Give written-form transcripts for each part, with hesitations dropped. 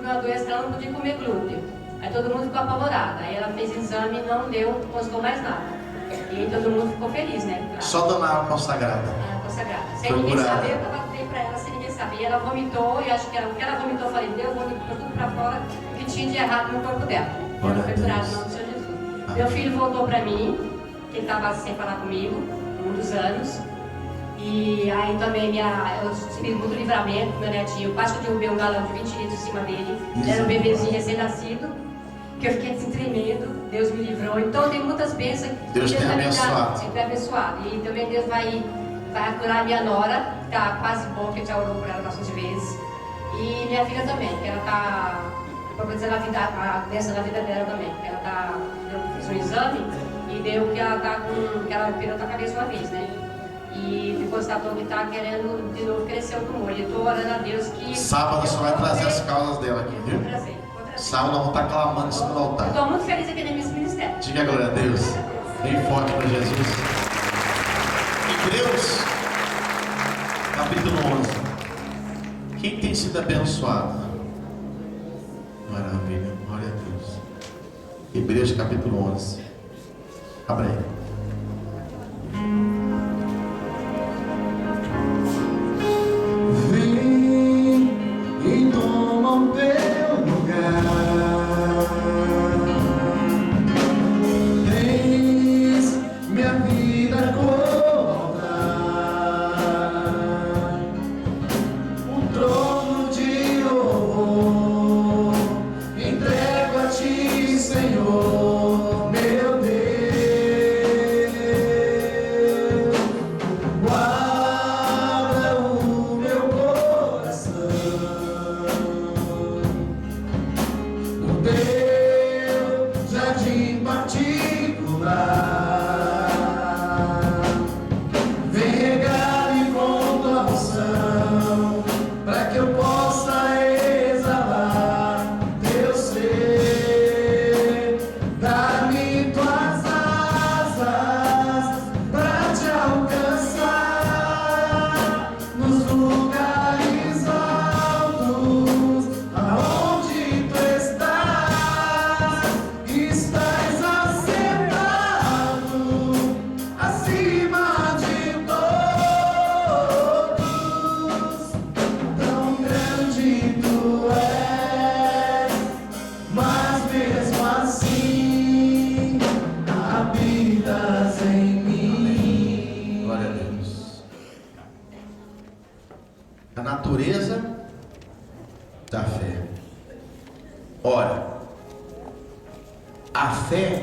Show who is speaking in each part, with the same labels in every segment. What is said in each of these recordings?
Speaker 1: uma doença que ela não podia comer glúten. Aí todo mundo ficou apavorado. Aí ela fez exame, não deu, não constou mais nada. E aí todo mundo ficou feliz, né? Claro.
Speaker 2: Só dona água consagrada.
Speaker 1: Consagrada. Sem ninguém saber, eu dei pra ela sem ninguém saber. E ela vomitou, e acho que o que ela vomitou, eu falei, Deus, vomitou tudo pra fora, o que tinha de errado no corpo dela. Ela foi curada no nome do Senhor Jesus. Meu filho voltou pra mim, que ele estava sem falar comigo, muitos anos. E aí também eu tive muito livramento, meu netinho. Quase que eu derrubei um galão de 20 litros em cima dele. Ele era um bebezinho recém-nascido, que eu fiquei assim tremendo. Deus me livrou. Então tem muitas bênçãos.
Speaker 2: Deus tem abençoado.
Speaker 1: Sempre abençoado. E também Deus vai curar a minha nora, que está quase boa, que já orou por ela bastante vezes. E minha filha também, que ela está, vou dizer, a doença na vida dela também. Ela fez um exame e deu que ela está com, que ela operou a cabeça uma vez, né? E constatou que está querendo de novo crescer o tumor. E estou orando a Deus que...
Speaker 2: Sábado você vai trazer as causas dela aqui, viu?
Speaker 1: Vou trazer.
Speaker 2: Sábado nós vamos estar clamando em cima do altar.
Speaker 1: Estou muito feliz aqui nesse ministério.
Speaker 2: Diga a glória a Deus. Bem forte para Jesus. Hebreus, capítulo 11. Quem tem sido abençoado? Maravilha, glória a Deus. Hebreus, capítulo 11. Abre aí.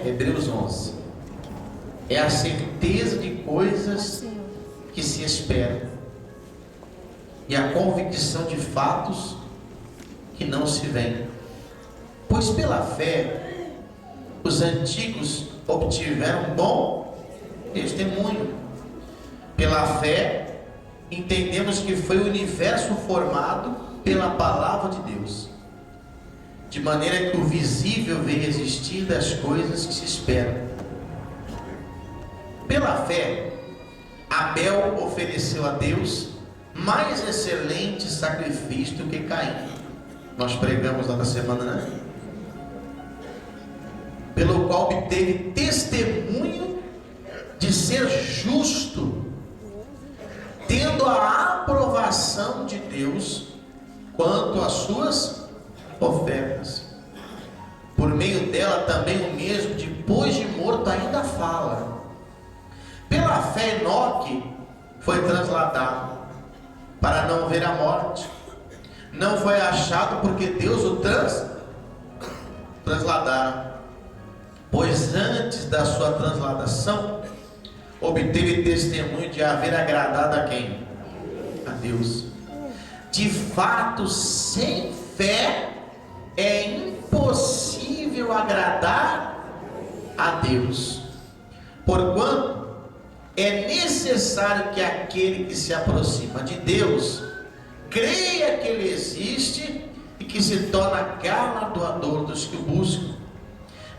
Speaker 2: Hebreus 11 é a certeza de coisas que se esperam e a convicção de fatos que não se veem. Pois pela fé os antigos obtiveram bom testemunho. Pela fé entendemos que foi o universo formado pela palavra de Deus, de maneira que o visível vem resistir das coisas que se esperam. Pela fé, Abel ofereceu a Deus mais excelente sacrifício do que Caim. Nós pregamos lá na semana, né? Pelo qual obteve testemunho de ser justo, tendo a aprovação de Deus quanto às suas ofertas. Por meio dela também o mesmo, depois de morto, ainda fala. Pela fé Enoque foi transladado para não ver a morte. Não foi achado porque Deus o transladara. Pois antes da sua transladação obteve testemunho de haver agradado a quem? A Deus. De fato, sem fé é impossível agradar a Deus, porquanto é necessário que aquele que se aproxima de Deus creia que Ele existe e que se torna galardoador dos que o buscam.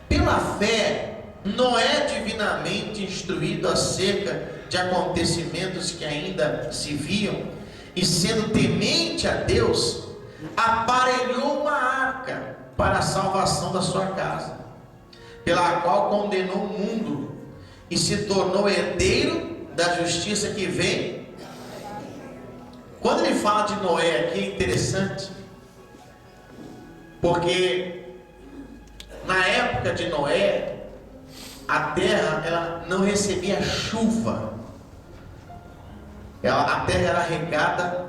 Speaker 2: Pela fé, Noé, divinamente instruído acerca de acontecimentos que ainda se viam, e sendo temente a Deus, aparelhou uma arca, salvação da sua casa, pela qual condenou o mundo e se tornou herdeiro da justiça que vem. Quando ele fala de Noé aqui, é interessante, porque na época de Noé, a terra ela não recebia chuva. A terra era regada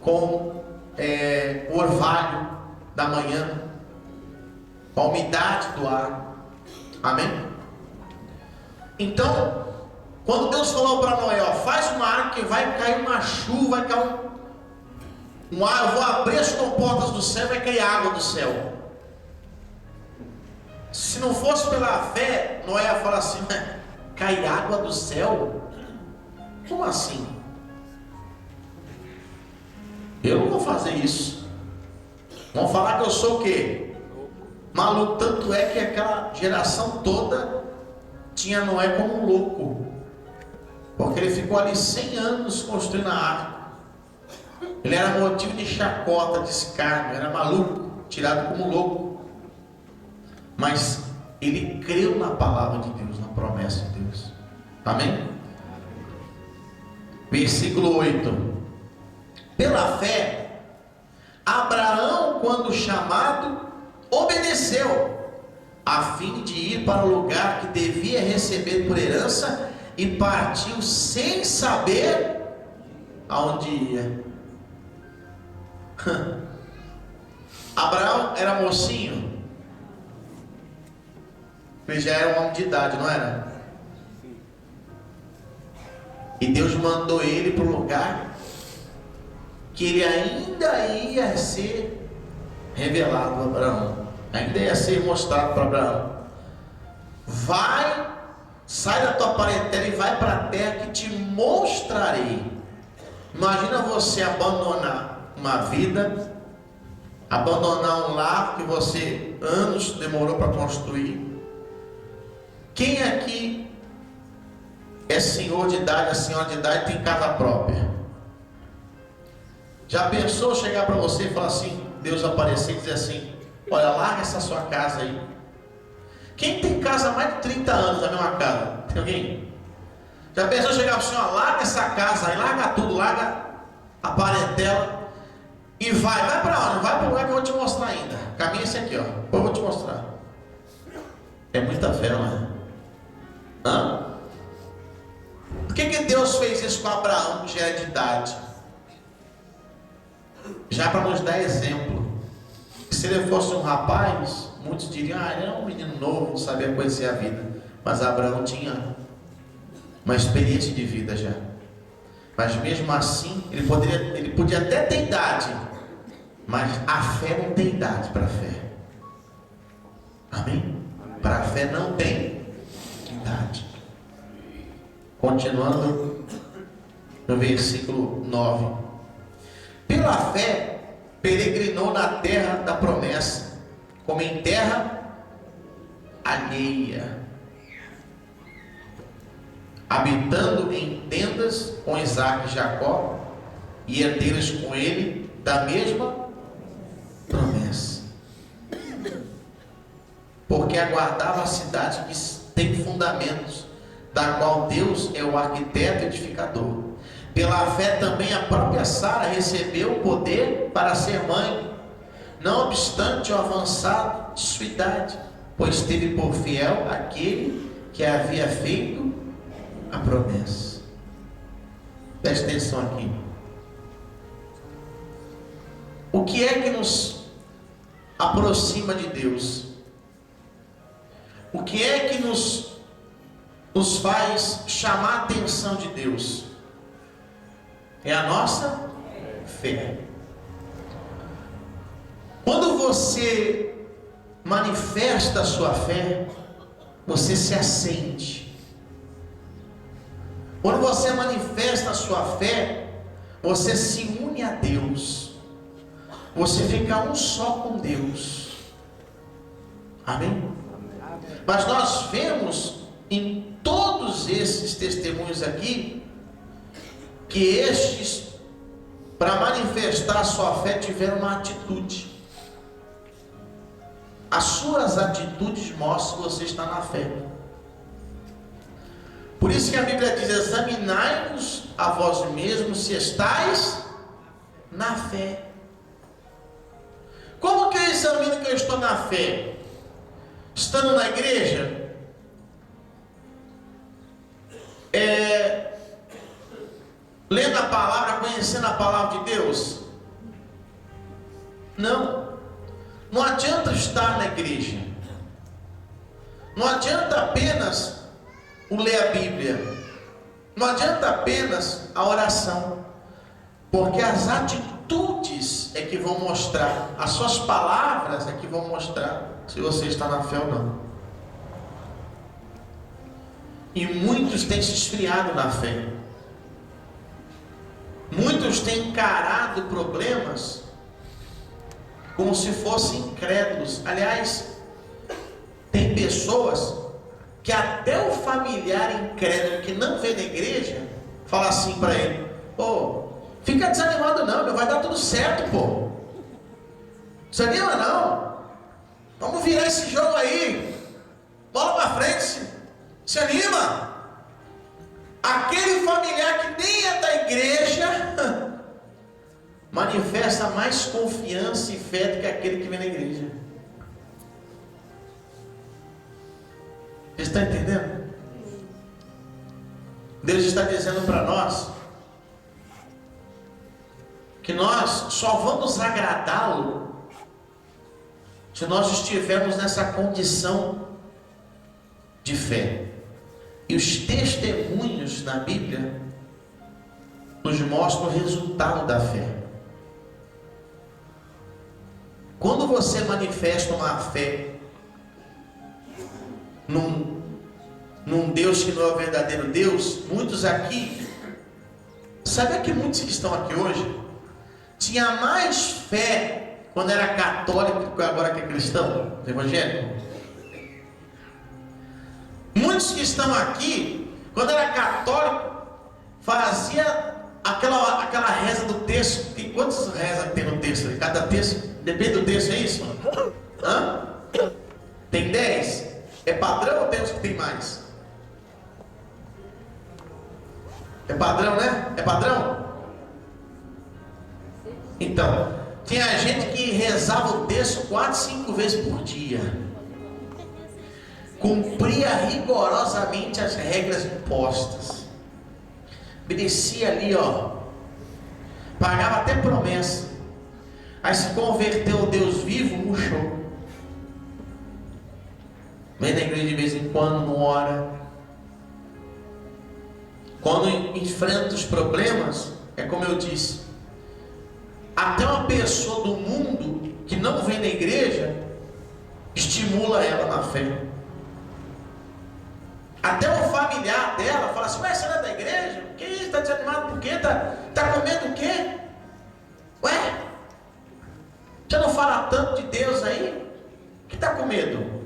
Speaker 2: com o orvalho da manhã, com a umidade do ar. Amém? Então, quando Deus falou para Noé, ó, faz uma arca que vai cair uma chuva, vai cair um ar, eu vou abrir as comportas do céu, vai cair água do céu. Se não fosse pela fé, Noé ia falar assim, cai água do céu? Como assim? Eu não vou fazer isso. Vão falar que eu sou o quê? Maluco. Tanto é que aquela geração toda tinha Noé como um louco, porque ele ficou ali 100 anos construindo a arca. Ele era motivo de chacota, de escárnio, era maluco, tirado como louco. Mas ele creu na palavra de Deus, na promessa de Deus. Amém? Versículo 8. Pela fé, Abraão, quando chamado, obedeceu, a fim de ir para o lugar que devia receber por herança, e partiu sem saber aonde ia. Abraão era mocinho, ele já era um homem de idade, não era? E Deus mandou ele para o lugar que ele ainda ia ser revelado a Abraão, ainda ia ser mostrado para Abraão. Vai, sai da tua parentela e vai para a terra que te mostrarei. Imagina você abandonar uma vida, abandonar um lar que você anos demorou para construir. Quem aqui é senhor de idade, é senhora de idade, tem casa própria? Já pensou chegar para você e falar assim, Deus aparecer e dizer assim, olha, larga essa sua casa aí. Quem tem casa há mais de 30 anos na mesma casa? Tem alguém? Já pensou chegar para o senhor, larga essa casa aí, larga tudo, larga a parentela e vai para onde? Vai para o lugar que eu vou te mostrar ainda. Caminho esse aqui, ó, eu vou te mostrar. É muita fé, não é? Hã? Por que Deus fez isso com Abraão, que já é de idade? Já para nos dar exemplo. Se ele fosse um rapaz, muitos diriam, ele era um menino novo, não sabia conhecer a vida. Mas Abraão tinha uma experiência de vida já. Mas mesmo assim, ele podia até ter idade, mas a fé não tem idade para a fé. Amém? Para a fé não tem idade. Continuando no versículo 9. Pela fé, peregrinou na terra da promessa, como em terra alheia, habitando em tendas com Isaque e Jacó, e herdeiros com ele da mesma promessa, porque aguardava a cidade que tem fundamentos, da qual Deus é o arquiteto edificador. Pela fé também a própria Sara recebeu o poder para ser mãe, não obstante o avançado de sua idade, pois teve por fiel aquele que havia feito a promessa. Preste atenção aqui. O que é que nos aproxima de Deus? O que é que nos faz chamar a atenção de Deus? É a nossa fé. Quando você manifesta a sua fé, você se acende. Quando você manifesta a sua fé, você se une a Deus. Você fica um só com Deus. Amém? Mas nós vemos em todos esses testemunhos aqui que estes, para manifestar a sua fé, tiveram uma atitude. as suas atitudes mostram que você está na fé. Por isso que a Bíblia diz: examinai-vos a vós mesmos se estáis na fé. Como que eu examino que eu estou na fé? Estando na igreja? Lendo a palavra, conhecendo a palavra de Deus? Não. Não adianta estar na igreja. Não adianta apenas o ler a Bíblia. Não adianta apenas a oração. Porque as atitudes é que vão mostrar, as suas palavras é que vão mostrar se você está na fé ou não. E muitos têm se esfriado na fé. Muitos têm encarado problemas como se fossem incrédulos. Aliás, tem pessoas que até o familiar incrédulo que não vê na igreja fala assim para ele: pô, fica desanimado não, vai dar tudo certo, pô. Desanima não. Vamos virar esse jogo aí. Bola para frente. Se anima. Aquele familiar que nem é da igreja manifesta mais confiança e fé do que aquele que vem na igreja. Você está entendendo? Deus está dizendo para nós que nós só vamos agradá-lo se nós estivermos nessa condição de fé. E os testemunhos na Bíblia nos mostram o resultado da fé. Quando você manifesta uma fé num Deus que não é o verdadeiro Deus, muitos aqui, sabe que muitos que estão aqui hoje tinha mais fé quando era católico do que agora que é cristão, evangélico? Muitos que estão aqui, quando era católico, fazia aquela reza do texto. Quantas rezas tem no texto? Cada texto, depende do texto, é isso? Hã? Tem 10? É padrão ou tem uns que tem mais? É padrão, né? É padrão? Então, tinha gente que rezava o texto 4, 5 vezes por dia. Cumpria rigorosamente as regras impostas. Obedecia ali, ó. Pagava até promessa. Aí se converteu ao Deus vivo, murchou. Vem na igreja de vez em quando, não ora. Quando enfrenta os problemas, é como eu disse, até uma pessoa do mundo que não vem na igreja estimula ela na fé. Até o familiar dela fala assim: ué, você não é da igreja? Que isso? Está desanimado por quê? Tá com medo do quê? Ué? Você não fala tanto de Deus aí? Que está com medo?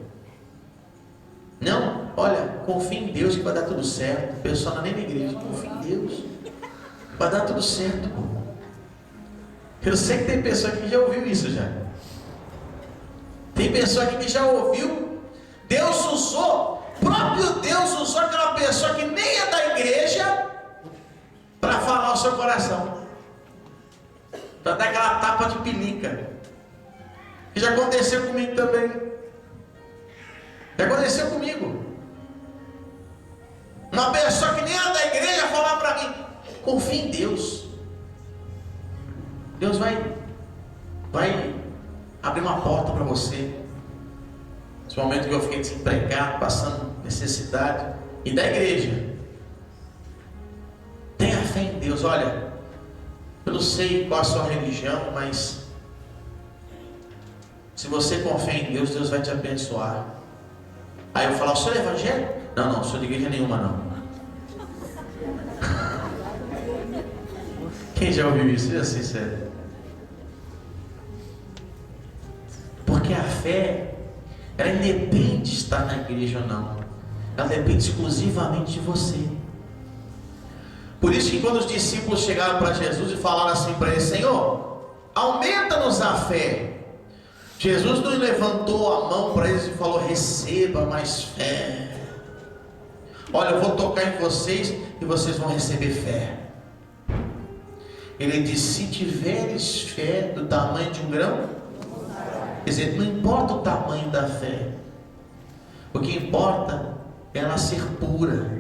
Speaker 2: Não? Olha, confia em Deus que vai dar tudo certo. O pessoal não é nem na igreja. Confia em Deus. Vai dar tudo certo. Eu sei que tem pessoa que já ouviu isso já. Tem pessoa aqui que já ouviu. Deus usou, próprio Deus usou aquela pessoa que nem é da igreja para falar o seu coração, para dar aquela tapa de pelica. Que já aconteceu comigo também. Já aconteceu comigo. Uma pessoa que nem é da igreja falar para mim: confia em Deus. Deus vai abrir uma porta para você. Nesse momento que eu fiquei desempregado, passando necessidade, e da igreja. Tenha fé em Deus. Olha, eu não sei qual a sua religião, mas se você confia em Deus, Deus vai te abençoar. Aí eu falo: o senhor é evangélico? Não, não sou de igreja nenhuma não. Quem já ouviu isso? Seja sincero. Porque a fé, ela independe de estar na igreja ou não. Ela depende exclusivamente de você. Por isso que quando os discípulos chegaram para Jesus e falaram assim para ele: Senhor, aumenta-nos a fé. Jesus não levantou a mão para eles e falou: receba mais fé. Olha, eu vou tocar em vocês e vocês vão receber fé. Ele disse: se tiveres fé do tamanho de um grão. Quer dizer, não importa o tamanho da fé, o que importa é ela ser pura.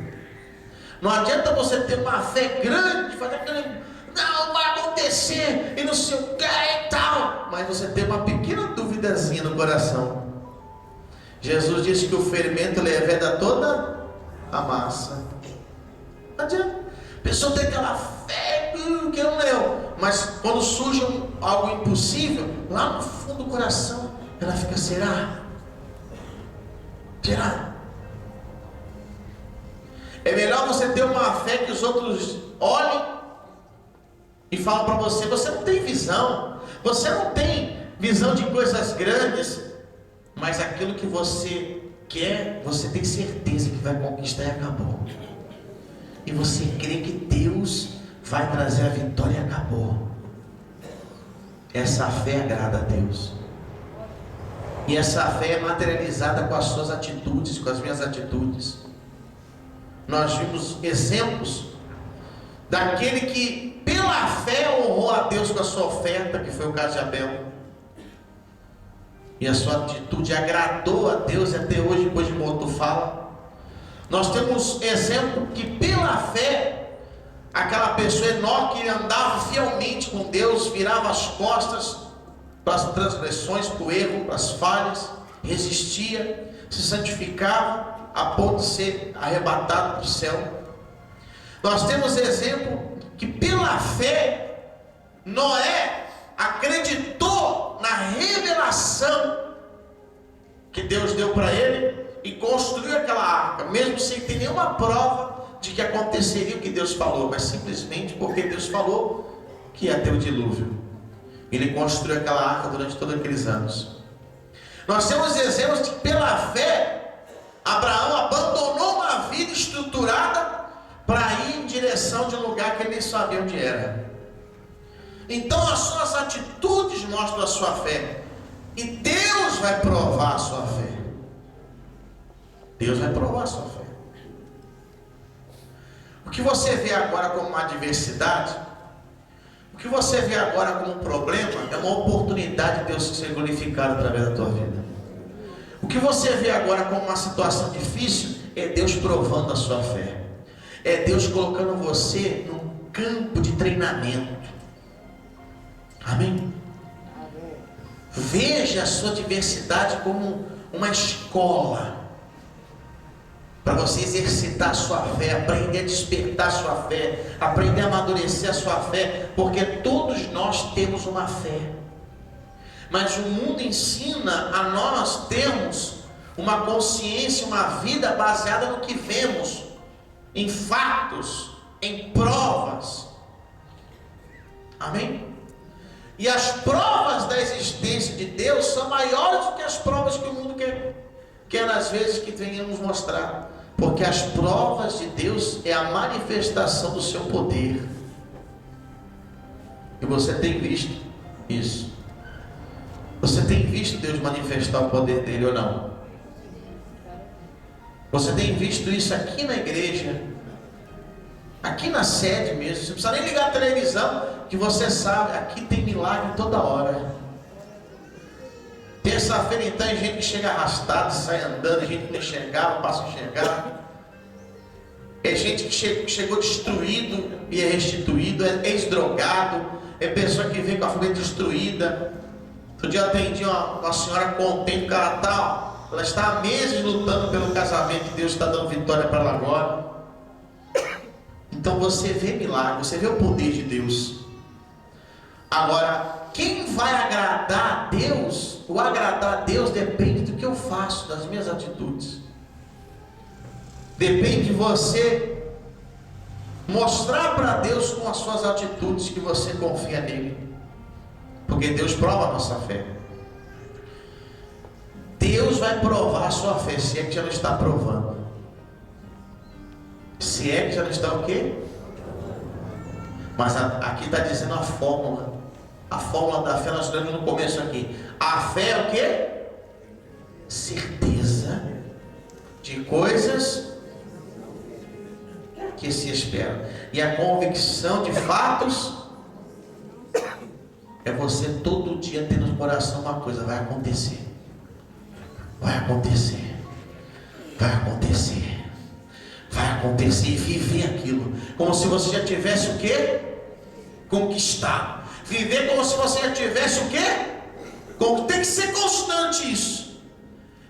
Speaker 2: Não adianta você ter uma fé grande, fazer aquele, não vai acontecer e não sei o que e tal, mas você tem uma pequena duvidazinha no coração. Jesus disse que o fermento leveda toda a massa. Não adianta. A pessoa tem aquela fé que não leu, mas quando surge algo impossível, lá no fundo do coração, ela fica: será? Será? É melhor você ter uma fé que os outros olhem e falam para você: você não tem visão, você não tem visão de coisas grandes, mas aquilo que você quer, você tem certeza que vai conquistar e acabou. E você crê que Deus vai trazer a vitória e acabou. Essa fé agrada a Deus. E essa fé é materializada com as suas atitudes, com as minhas atitudes. Nós vimos exemplos daquele que pela fé honrou a Deus com a sua oferta, que foi o caso de Abel. E a sua atitude agradou a Deus, e até hoje, depois de morto, fala. Nós temos exemplo que pela fé, aquela pessoa Enoque andava fielmente com Deus, virava as costas para as transgressões, para o erro, para as falhas, resistia, se santificava a ponto de ser arrebatado para o céu. Nós temos exemplo que pela fé Noé acreditou na revelação que Deus deu para ele e construiu aquela arca, mesmo sem ter nenhuma prova de que aconteceria o que Deus falou, mas simplesmente porque Deus falou que ia ter o dilúvio. Ele construiu aquela arca durante todos aqueles anos. Nós temos exemplos de que pela fé Abraão abandonou uma vida estruturada para ir em direção de um lugar que ele nem sabia onde era. Então as suas atitudes mostram a sua fé, e Deus vai provar a sua fé. Deus vai provar a sua fé. O que você vê agora como uma adversidade, o que você vê agora como um problema, é uma oportunidade de Deus ser glorificado através da tua vida. O que você vê agora como uma situação difícil, é Deus provando a sua fé. É Deus colocando você num campo de treinamento. Amém? Veja a sua adversidade como uma escola para você exercitar a sua fé, aprender a despertar a sua fé, aprender a amadurecer a sua fé, porque todos nós temos uma fé, mas o mundo ensina a nós termos uma consciência, uma vida baseada no que vemos, em fatos, em provas. Amém? E as provas da existência de Deus são maiores do que as provas que o mundo quer às vezes que venhamos mostrar. Porque as provas de Deus é a manifestação do seu poder. E você tem visto isso. Você tem visto Deus manifestar o poder dele ou não? Você tem visto isso aqui na igreja, aqui na sede mesmo. Você não precisa nem ligar a televisão, que você sabe, aqui tem milagre toda hora. Terça-feira então, gente que chega arrastado, sai andando, gente que não enxergava, passa a enxergar. É gente que chegou destruído e é restituído, é ex-drogado, é pessoa que vem com a família destruída. Outro dia eu atendi uma senhora contente com ela tal. Ela está há meses lutando pelo casamento, Deus está dando vitória para ela agora. Então você vê milagre, você vê o poder de Deus. Agora, quem vai agradar a Deus, o agradar a Deus depende do que eu faço, das minhas atitudes. Depende de você mostrar para Deus com as suas atitudes que você confia nele. Porque Deus prova a nossa fé. Deus vai provar a sua fé, se é que já não está provando. Se é que já não está o quê? Mas aqui está dizendo a fórmula. A fórmula da fé, nós estamos no começo aqui. A fé é o quê? Certeza de coisas que se esperam. E a convicção de fatos é você todo dia ter no coração uma coisa: vai acontecer, vai acontecer, vai acontecer, vai acontecer, e viver aquilo como se você já tivesse o quê? Conquistado. Viver como se você já tivesse o quê? Tem que ser constante isso.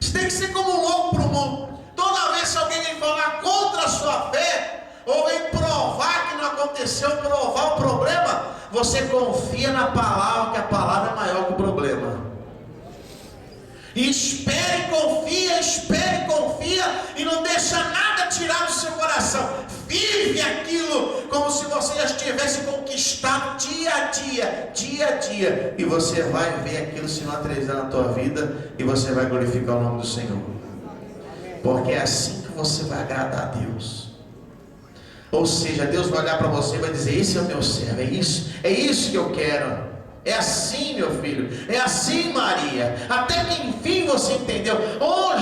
Speaker 2: Isso tem que ser como um louco para o mundo. Toda vez que alguém vem falar contra a sua fé, ou vem provar que não aconteceu, provar o problema, você confia na palavra, que a palavra é maior que o problema. E espere e confia, e não deixa nada tirar do seu coração. Vive aquilo como se você já estivesse conquistado dia a dia, e você vai ver aquilo se materializar na tua vida, e você vai glorificar o nome do Senhor, porque é assim que você vai agradar a Deus. Ou seja, Deus vai olhar para você e vai dizer: esse é o meu servo, é isso que eu quero. É assim, meu filho, é assim, Maria, até que enfim você entendeu.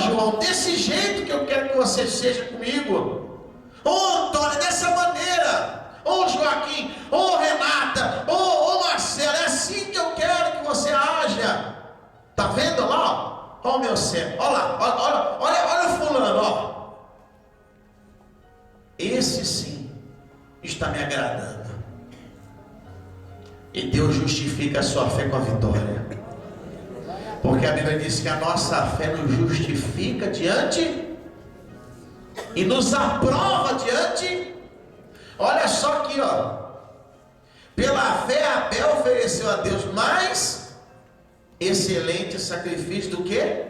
Speaker 2: João, desse jeito que eu quero que você seja comigo. Antônio, dessa maneira. Joaquim, Renata, Marcelo, é assim que eu quero que você haja. Tá vendo lá? Ó o meu servo, olha fulano, ó. Esse sim está me agradando. E Deus justifica a sua fé com a vitória. Porque a Bíblia diz que a nossa fé nos justifica diante e nos aprova diante. Olha só aqui, ó. Pela fé Abel ofereceu a Deus mais excelente sacrifício do que?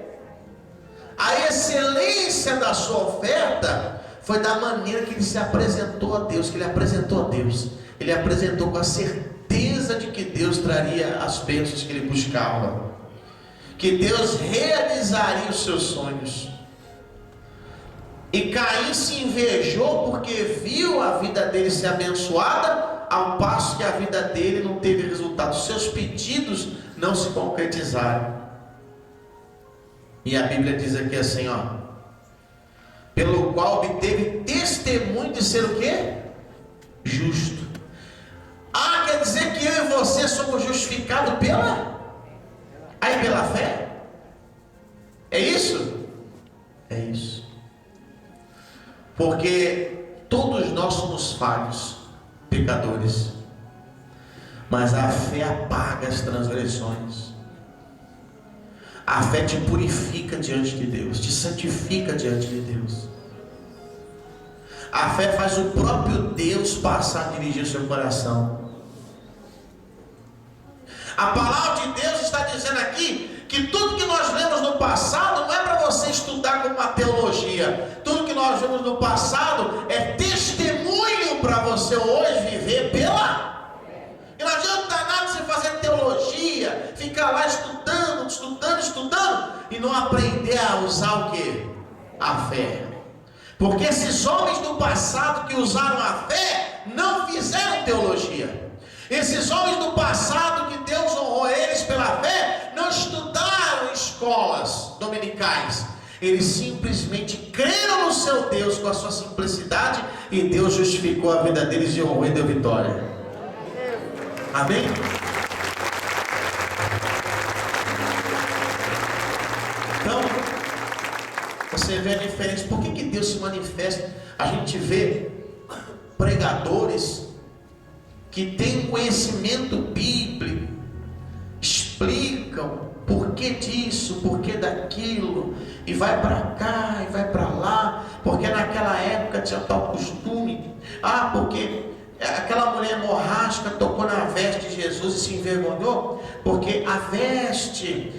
Speaker 2: A excelência da sua oferta foi da maneira que ele se apresentou a Deus, que ele apresentou a Deus. Ele apresentou com a certeza de que Deus traria as bênçãos que ele buscava, que Deus realizaria os seus sonhos. E Caim se invejou porque viu a vida dele ser abençoada, ao passo que a vida dele não teve resultado, seus pedidos não se concretizaram. E a Bíblia diz aqui assim, ó: pelo qual obteve testemunho de ser o quê? Justo. Quer dizer que eu e você somos justificados pela fé? É isso? É isso. Porque todos nós somos falhos, pecadores, mas a fé apaga as transgressões. A fé te purifica diante de Deus, te santifica diante de Deus. A fé faz o próprio Deus passar a dirigir o seu coração. A palavra de Deus está dizendo aqui que tudo que nós lemos no passado não é para você estudar como uma teologia. Tudo que nós vemos no passado é testemunho para você hoje viver pela. E não adianta nada você fazer teologia, ficar lá estudando e não aprender a usar o que? A fé. Porque esses homens do passado que usaram a fé não fizeram teologia. Esses homens do passado que Deus honrou eles pela fé não estudaram em escolas dominicais. Eles simplesmente creram no seu Deus com a sua simplicidade, e Deus justificou a vida deles e honrou e deu vitória. Amém? Então, você vê a diferença. Por que Deus se manifesta? A gente vê pregadores que têm conhecimento bíblico, explicam por que disso, por que daquilo, e vai para cá e vai para lá, porque naquela época tinha tal costume. Porque aquela mulher hemorrágica tocou na veste de Jesus e se envergonhou, porque a veste,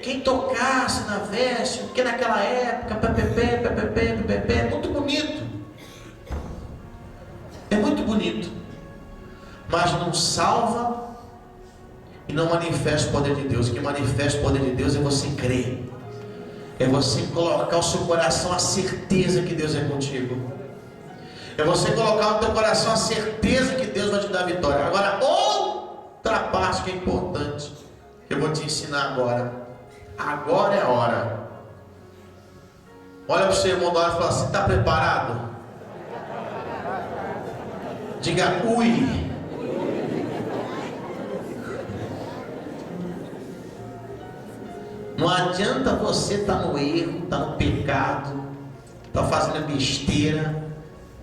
Speaker 2: quem tocasse na veste, porque naquela época, é muito bonito, é muito bonito, mas não salva e não manifesta o poder de Deus. O que manifesta o poder de Deus é você crer, é você colocar o seu coração a certeza que Deus é contigo, é você colocar no teu coração a certeza que Deus vai te dar vitória. Agora, outra parte que é importante: Eu vou te ensinar agora. Agora é a hora. Olha para o seu irmão do lado e fala assim: está preparado? Diga ui. Não adianta você estar no erro, estar no pecado, estar fazendo besteira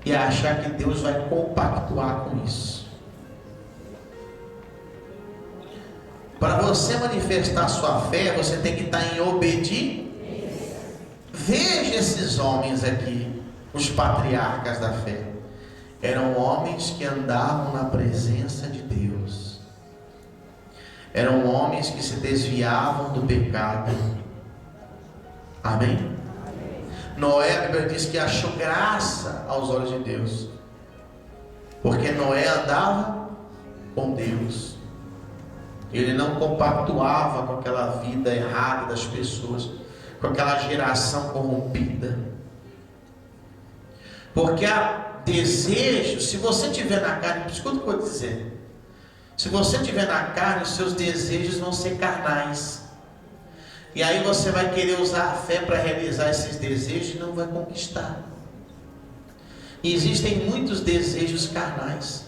Speaker 2: e achar que Deus vai compactuar com isso. Para você manifestar a sua fé, você tem que estar em obediência. Veja esses homens aqui, os patriarcas da fé. Eram homens que andavam na presença de Deus. Eram homens que se desviavam do pecado. Amém? Noé, a Bíblia diz que achou graça aos olhos de Deus, porque Noé andava com Deus. Ele não compactuava com aquela vida errada das pessoas, com aquela geração corrompida. Porque há desejo, se você tiver na carne, escuta o que eu vou dizer. Se você tiver na carne, os seus desejos vão ser carnais. E aí você vai querer usar a fé para realizar esses desejos e não vai conquistar. E existem muitos desejos carnais.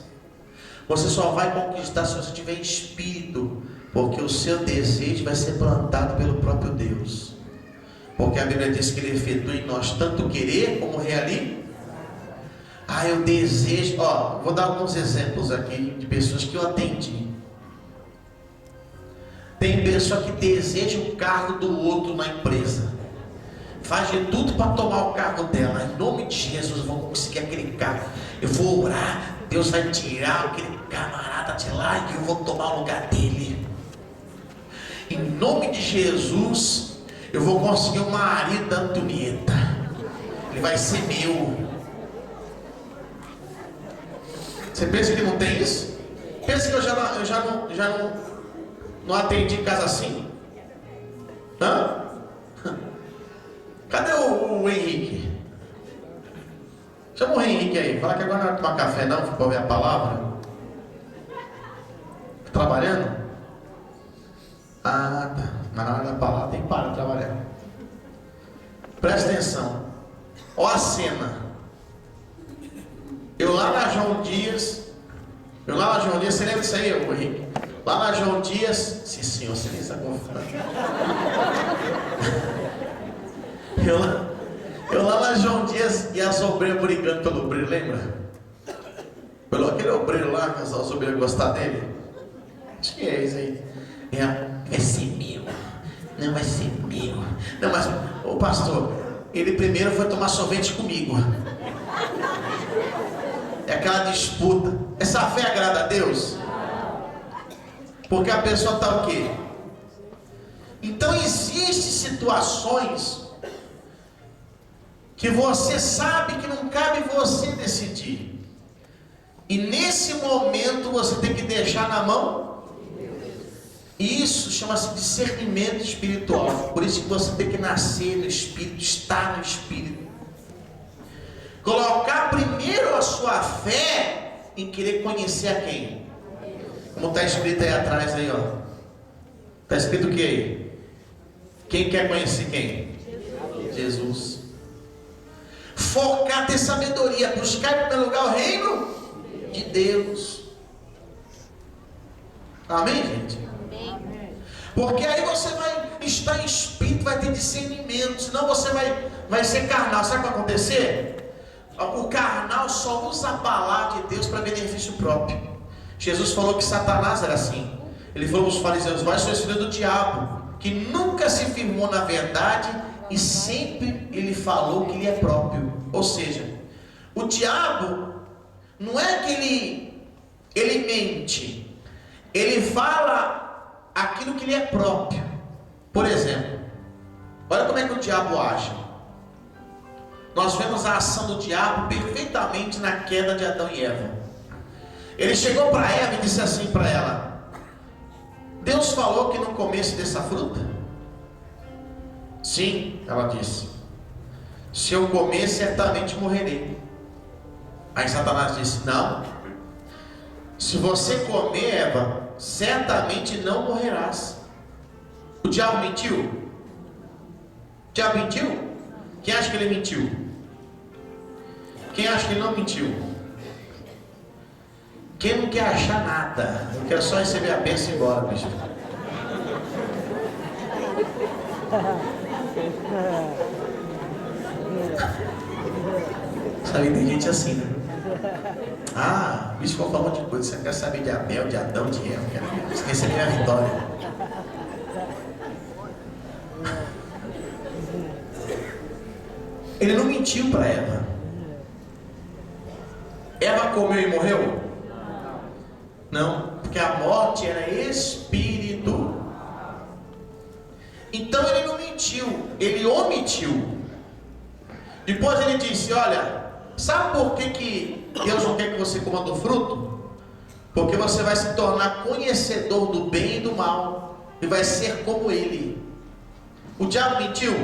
Speaker 2: Você só vai conquistar se você tiver espírito, porque o seu desejo vai ser plantado pelo próprio Deus. Porque a Bíblia diz que Ele efetua em nós tanto querer como realizar. Eu desejo, vou dar alguns exemplos aqui de pessoas que eu atendi. Tem pessoa que deseja o cargo do outro na empresa, faz de tudo para tomar o cargo dela. Em nome de Jesus, eu vou conseguir aquele cargo. Eu vou orar, Deus vai tirar aquele camarada de lá e eu vou tomar o lugar dele. Em nome de Jesus, eu vou conseguir o marido da Antonieta. Ele vai ser meu. Você pensa que não tem isso? Pensa que eu já não atendi casa assim? Hã? Cadê o Henrique? Chama o Henrique aí. Fala que agora não vai tomar café não, para ouvir a palavra. Tá trabalhando? Tá. Mas na hora da palavra tem que parar de trabalhar. Presta atenção. Olha a cena. Eu lá na João Dias, você lembra disso aí, Henrique? Lá na João Dias, sim senhor, você nem sabe como falar. Eu lá na João Dias e as obreiras brigando pelo obreiro, lembra? Pelo aquele obreiro lá, que as obreiras gostaram dele. Acho que é isso aí. Vai ser meu. Não vai ser meu. Não, mas, ô pastor, ele primeiro foi tomar sorvete comigo. É aquela disputa. Essa fé agrada a Deus? Porque a pessoa está o quê? Então existem situações que você sabe que não cabe você decidir. E nesse momento você tem que deixar na mão. Isso chama-se discernimento espiritual. Por isso que você tem que nascer no Espírito, estar no Espírito. Colocar primeiro a sua fé em querer conhecer a quem? Como está escrito aí atrás aí, está escrito o que aí? Quem quer conhecer quem? Jesus. Focar, ter sabedoria, buscar em primeiro lugar o reino de Deus. Amém, gente? Amém. Porque aí você vai estar em espírito, vai ter discernimento, senão você vai ser carnal. Sabe o que vai acontecer? O carnal só usa a palavra de Deus para benefício próprio. Jesus falou que Satanás era assim. Ele falou para os fariseus: vós sois filhos do diabo, que nunca se firmou na verdade e sempre ele falou que ele é próprio. Ou seja, o diabo não é que ele mente, ele fala aquilo que lhe é próprio. Por exemplo, olha como é que o diabo age. Nós vemos a ação do diabo perfeitamente na queda de Adão e Eva. Ele chegou para Eva e disse assim para ela: Deus falou que não comesse dessa fruta? Sim, ela disse. Se eu comer, certamente morrerei. Aí Satanás disse: não. Se você comer, Eva, certamente não morrerás. O diabo mentiu? O diabo mentiu? Quem acha que ele mentiu? Quem acha que ele não mentiu? Quem não quer achar nada? Eu quero só receber a bênção e ir embora, bicho. Sabe, tem gente assim, né? Ah, bicho, vou falar um monte de coisa. Você quer saber de Abel, de Adão, de Eva? Você quer receber a vitória. Ele não mentiu para Eva. Eva comeu e morreu? Não, porque a morte era espírito. Então ele não mentiu, ele omitiu. Depois ele disse: olha, sabe por que Deus não quer que você coma do fruto? Porque você vai se tornar conhecedor do bem e do mal, e vai ser como ele. O diabo mentiu?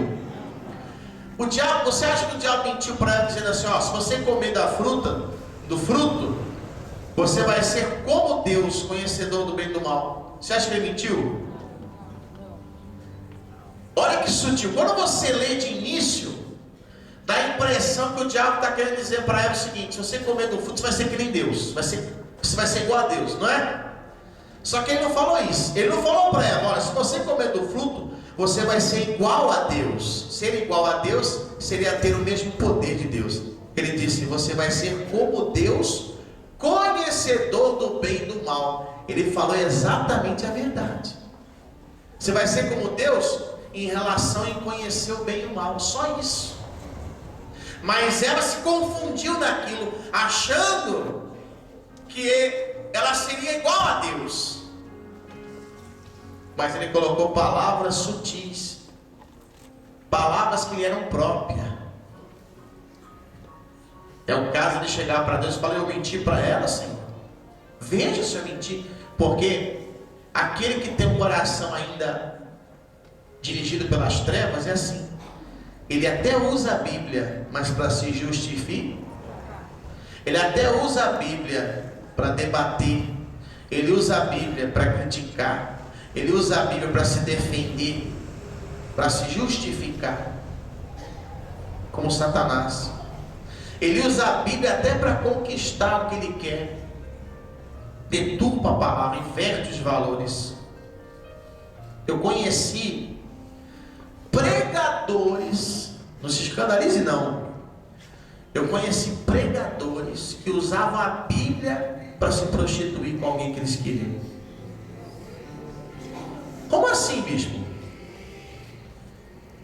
Speaker 2: O diabo, você acha que o diabo mentiu para ela dizendo assim: ó, se você comer do fruto, você vai ser como Deus, conhecedor do bem e do mal? Você acha que ele mentiu? Olha que sutil. Quando você lê de início, dá a impressão que o diabo está querendo dizer para ela o seguinte: se você comer do fruto, você vai ser que nem Deus, você vai ser igual a Deus, não é? Só que ele não falou isso. Ele não falou para ela: olha, se você comer do fruto, você vai ser igual a Deus. Ser igual a Deus seria ter o mesmo poder de Deus. Ele disse: você vai ser como Deus, conhecedor do bem e do mal. Ele falou exatamente a verdade. Você vai ser como Deus em relação em conhecer o bem e o mal, só isso. Mas ela se confundiu naquilo, achando que ela seria igual a Deus. Mas ele colocou palavras sutis, palavras que lhe eram próprias. É o caso de chegar para Deus e falar: eu menti para ela, Senhor. Veja se eu menti. Porque aquele que tem um coração ainda dirigido pelas trevas é assim. Ele até usa a Bíblia, mas para se justificar. Ele até usa a Bíblia para debater. Ele usa a Bíblia para criticar. Ele usa a Bíblia para se defender, para se justificar, como Satanás. Ele usa a Bíblia até para conquistar o que ele quer. Deturpa a palavra, inverte os valores. Eu conheci pregadores, não se escandalize não, eu conheci pregadores que usavam a Bíblia para se prostituir com alguém que eles queriam. Como assim, bispo?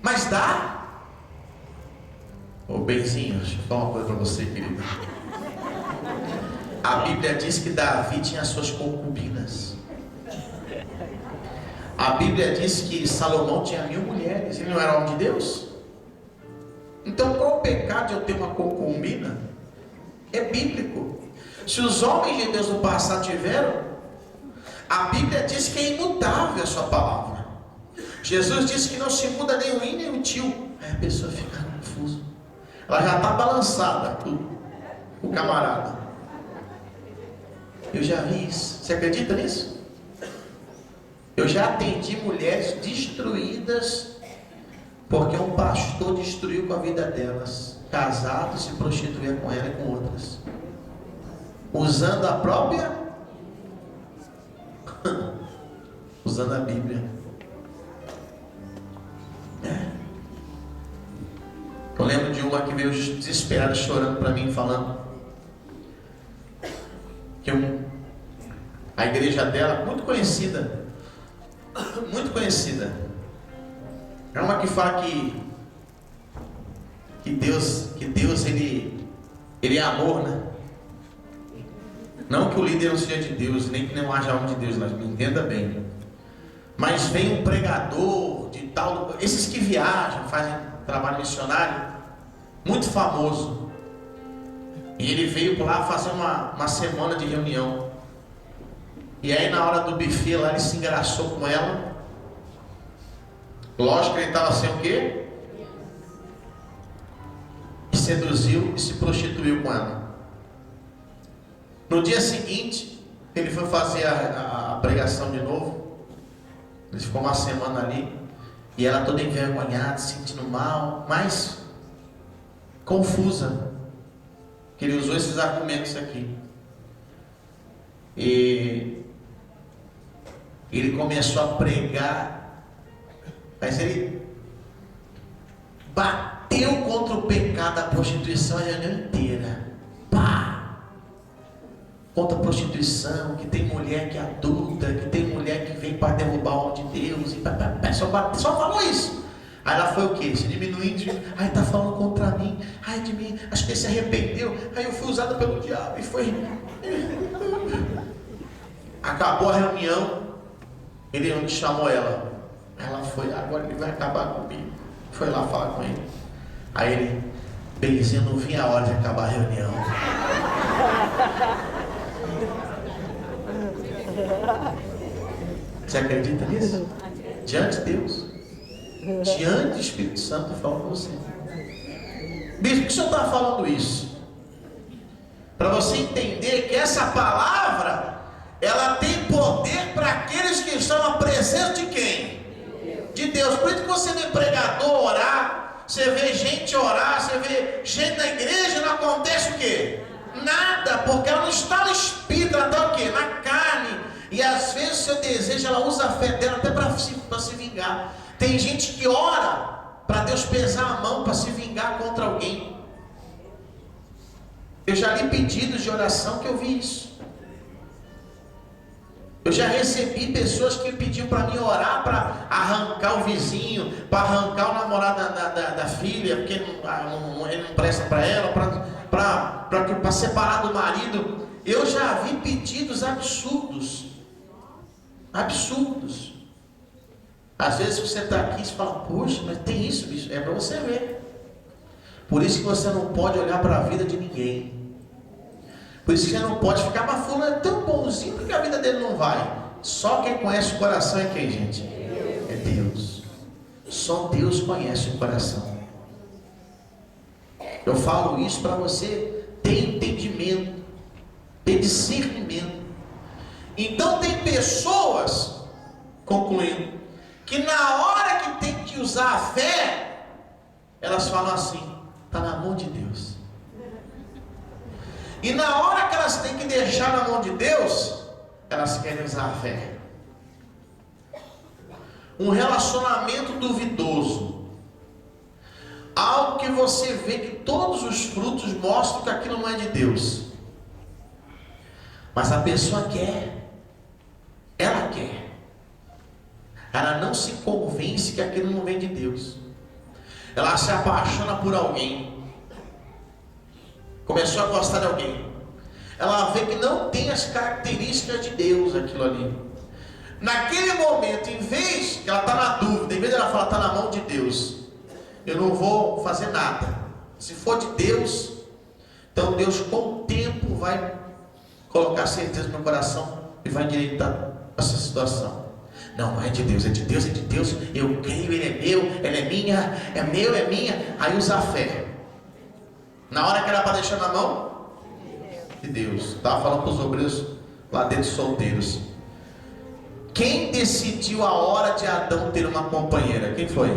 Speaker 2: Mas dá? Ô benzinho, deixa eu falar uma coisa para você, querido. A Bíblia diz que Davi tinha suas concubinas. A Bíblia diz que Salomão tinha 1000 mulheres. Ele não era homem de Deus? Então qual o pecado de eu ter uma concubina? É bíblico. Se os homens de Deus no passado tiveram, a Bíblia diz que é imutável a sua palavra. Jesus disse que não se muda nem o in nem o tio. Aí a pessoa fica confusa. Ela já está balançada, o camarada. Eu já vi isso. Você acredita nisso? Eu já atendi mulheres destruídas porque um pastor destruiu com a vida delas. Casado, se prostituía com ela e com outras. Usando a própria... usando a Bíblia. Eu lembro de uma que veio desesperada, chorando para mim, falando que a igreja dela, muito conhecida, é uma que fala que Deus ele é amor, né? Não que o líder não seja de Deus, nem que não haja homem de Deus, mas me entenda bem. Mas vem um pregador de tal, esses que viajam, fazem trabalho missionário, muito famoso. E ele veio por lá fazer uma semana de reunião. E aí na hora do buffet lá ele se engraçou com ela. Lógico que ele estava sem o quê? E seduziu e se prostituiu com ela. No dia seguinte, ele foi fazer a pregação de novo. Ele ficou uma semana ali. E ela toda envergonhada, se sentindo mal, mas confusa. Que ele usou esses argumentos aqui. E ele começou a pregar, mas ele bateu contra o pecado da prostituição a reunião inteira. Pá! Contra a prostituição, que tem mulher que é adulta, que tem mulher que vem para derrubar o homem de Deus, e só falou isso. Aí ela foi o quê? Se diminuindo, aí está falando contra mim, ai de mim, acho que ele se arrependeu, aí eu fui usado pelo diabo e foi. Acabou a reunião, ele chamou ela. Ela foi, agora ele vai acabar comigo. Foi lá falar com ele. Aí ele, Beizinho, não vinha a hora de acabar a reunião. Você acredita nisso? Diante de Deus, diante do Espírito Santo, eu falo com você. Bispo, por que o senhor está falando isso? Para você entender que essa palavra, ela tem poder para aqueles que estão na presença de quem? De Deus. Por isso que você vê pregador orar, você vê gente orar, você vê gente na igreja, não acontece o quê? Nada, porque ela não está no espírito, ela está o quê? Na carne. E às vezes o seu desejo, ela usa a fé dela até para se vingar. Tem gente que ora para Deus pesar a mão para se vingar contra alguém. Eu já li pedidos de oração que eu vi isso. Eu já recebi pessoas que pediam para mim orar para arrancar o vizinho, para arrancar o namorado da filha, porque ele não presta para ela, para separar do marido. Eu já vi pedidos absurdos. Absurdos. Às vezes você está aqui e fala, poxa, mas tem isso, bicho. É para você ver. Por isso que você não pode olhar para a vida de ninguém. Por isso que você não pode ficar, mas fulano é tão bonzinho, porque a vida dele não vai. Só quem conhece o coração é quem, gente? É Deus. Só Deus conhece o coração. Eu falo isso para você ter entendimento, ter discernimento. Então tem pessoas, concluindo, que na hora que tem que usar a fé, elas falam assim, está na mão de Deus. E na hora que elas têm que deixar na mão de Deus, elas querem usar a fé. Um relacionamento duvidoso. Algo que você vê que todos os frutos mostram que aquilo não é de Deus. Mas a pessoa quer. Ela quer. Ela não se convence que aquilo não vem de Deus. Ela se apaixona por alguém. Começou a gostar de alguém. Ela vê que não tem as características de Deus aquilo ali. Naquele momento, em vez que ela está na dúvida, em vez de ela falar, está na mão de Deus, eu não vou fazer nada. Se for de Deus, então Deus com o tempo vai colocar certeza no meu coração e vai endireitar essa situação. Não, não é de Deus, é de Deus, é de Deus. Eu creio, Ele é meu, ela é minha, é meu, é minha. Aí usa a fé. Na hora que era para deixar na mão de Deus. Estava falando para os obreiros lá dentro, solteiros. Quem decidiu a hora de Adão ter uma companheira? Quem foi?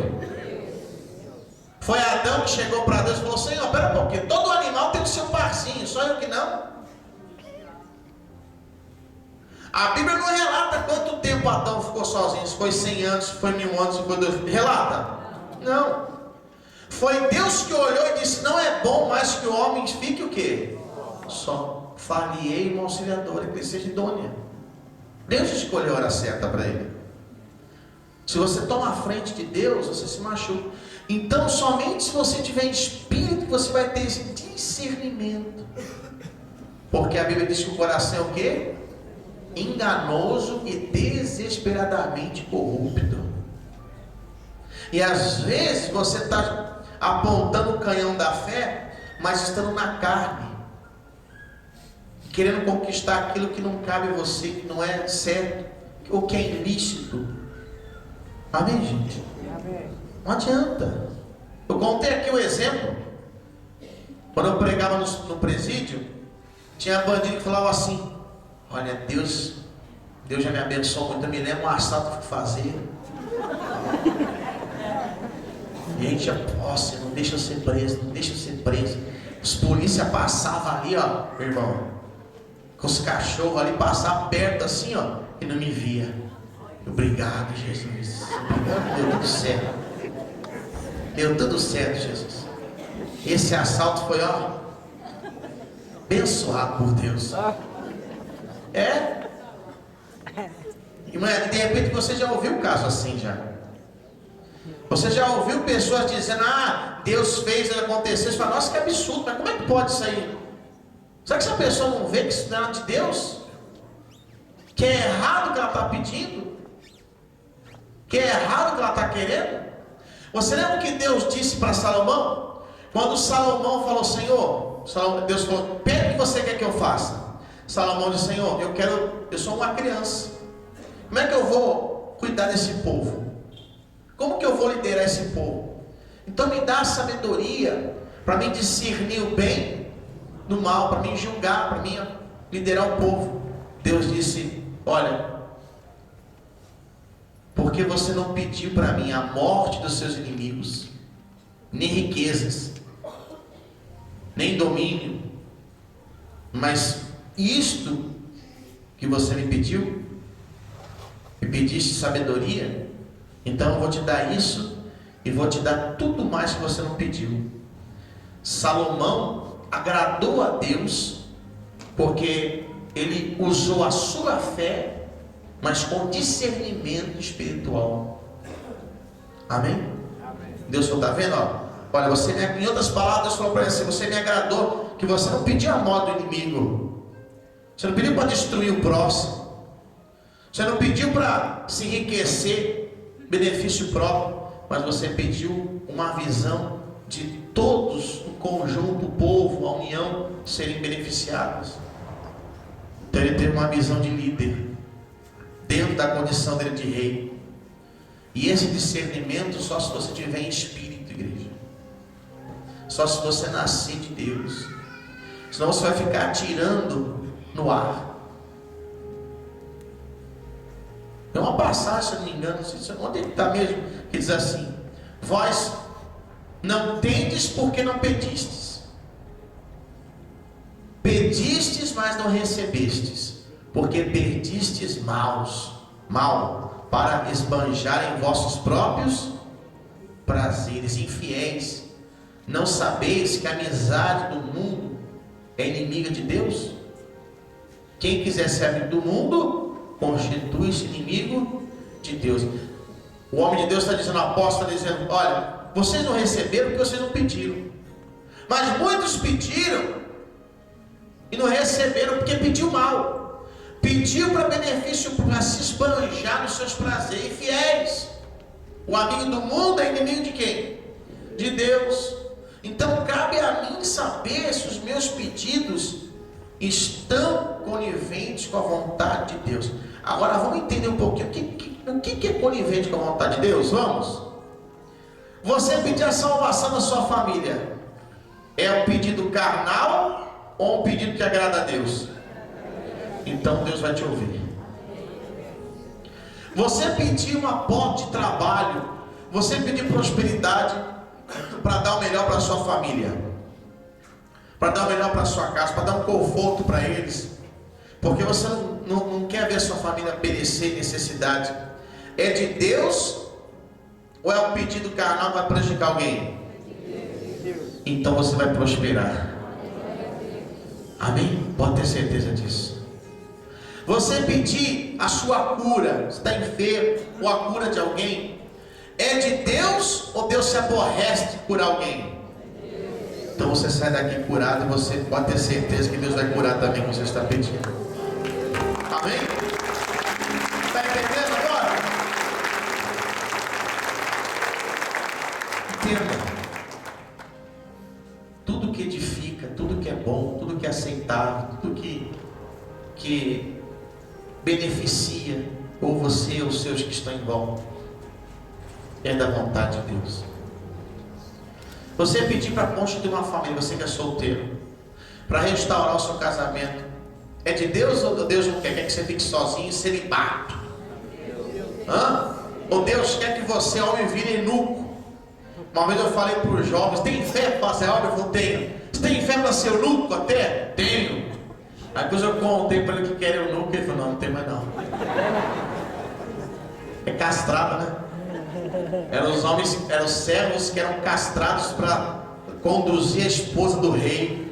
Speaker 2: Foi Adão que chegou para Deus e falou, Senhor, pera um pouquinho, todo animal tem o seu parzinho, só eu que não. A Bíblia não relata quanto tempo Adão ficou sozinho, se foi 100 anos, se foi 1000 anos, se foi 2000. Relata? Não. Foi Deus que olhou e disse, não é bom mais que o homem fique o quê? Só. Far-lhe-ei uma auxiliadora que seja idônea. Deus escolheu a hora certa para ele. Se você toma a frente de Deus, você se machuca. Então, somente se você tiver espírito, você vai ter esse discernimento. Porque a Bíblia diz que o coração é o quê? Enganoso e desesperadamente corrupto. E às vezes você está apontando o canhão da fé, mas estando na carne, querendo conquistar aquilo que não cabe a você, que não é certo, ou que é ilícito. Amém, gente? Amém. Não adianta. Eu contei aqui o exemplo. Quando eu pregava no presídio, tinha bandido que falava assim, olha, Deus Deus já me abençoou muito. Eu me lembro um assalto que eu fui fazer. E a gente já, nossa, não deixa eu ser preso, não deixa eu ser preso. Os polícias passavam ali, ó, meu irmão, com os cachorros ali, passavam perto assim, ó, e não me via. Obrigado, Jesus. Obrigado, deu tudo certo. Deu tudo certo, Jesus. Esse assalto foi, ó, abençoado por Deus. É? E de repente você já ouviu um caso assim já. Você já ouviu pessoas dizendo, ah, Deus fez acontecer. Você fala, nossa, que absurdo, mas como é que pode isso aí? Será que essa pessoa não vê que isso não é de Deus? Que é errado o que ela está pedindo? Que é errado o que ela está querendo? Você lembra o que Deus disse para Salomão? Quando Salomão falou, Senhor, Deus falou, pede o que você quer que eu faça. Salomão disse, Senhor, eu sou uma criança. Como é que eu vou cuidar desse povo? Como que eu vou liderar esse povo? Então me dá a sabedoria para mim discernir o bem do mal, para mim julgar, para mim liderar o povo. Deus disse, olha, porque você não pediu para mim a morte dos seus inimigos, nem riquezas, nem domínio, mas isto que você me pediu, me pediste sabedoria, então eu vou te dar isso e vou te dar tudo mais que você não pediu. Salomão agradou a Deus porque ele usou a sua fé, mas com discernimento espiritual. Amém? Amém. Deus está vendo? Ó, olha, em outras palavras, Deus falou para ele assim, você me agradou que você não pediu a morte do inimigo. Você não pediu para destruir o próximo. Você não pediu para se enriquecer, benefício próprio, mas você pediu uma visão de todos, o conjunto, o povo, a união, serem beneficiados. Então ele teve uma visão de líder, dentro da condição dele de rei. E esse discernimento só se você tiver em espírito, igreja. Só se você nascer de Deus. Senão você vai ficar atirando no ar. Tem uma passagem, se eu não me engano, onde ele está mesmo, que diz assim, vós não tendes porque não pedistes. Pedistes, mas não recebestes, porque pedistes mal, para esbanjar em vossos próprios prazeres. Infiéis, não sabeis que a amizade do mundo é inimiga de Deus? Quem quiser ser amigo do mundo, constitui-se inimigo de Deus. O homem de Deus está dizendo, o apóstolo está dizendo, olha, vocês não receberam porque vocês não pediram, mas muitos pediram e não receberam porque pediu mal, pediu para benefício, para se esbanjar nos seus prazeres. Fiéis, o amigo do mundo é inimigo de quem? De Deus. Então cabe a mim saber se os meus pedidos estão coniventes com a vontade de Deus. Agora vamos entender um pouquinho o que é conivente com a vontade de Deus? Vamos. Você pedir a salvação da sua família é um pedido carnal ou um pedido que agrada a Deus? Então Deus vai te ouvir. Você pedir uma porta de trabalho, você pedir prosperidade para dar o melhor para a sua família, para dar o melhor para a sua casa, para dar um conforto para eles, porque você não quer ver a sua família perecer em necessidade. É de Deus ou é um pedido carnal que vai prejudicar alguém? Então você vai prosperar. Amém? Pode ter certeza disso. Você pedir a sua cura, você está enfermo, ou a cura de alguém, é de Deus ou Deus se aborrece de curar alguém? Então você sai daqui curado e você pode ter certeza que Deus vai curar também o que você está pedindo. Amém? Está entendendo agora? Entenda. Tudo que edifica, tudo que é bom, tudo que é aceitável, tudo que beneficia ou você ou os seus que estão em volta, é da vontade de Deus. Você pedir para constituir uma família, você que é solteiro, para restaurar o seu casamento, É de Deus ou Deus não quer? Quer que você fique sozinho em celibato? Hã? Ou Deus quer que você, homem, vire eunuco? Uma vez eu falei para os jovens: tem fé para ser homem? Eu falei: tenho. Você tem fé para ser eunuco até? Tenho. Aí depois eu contei para ele que quer eunuco, ele falou: não tem mais não. É castrado, né? Eram os homens, eram os servos que eram castrados para conduzir a esposa do rei.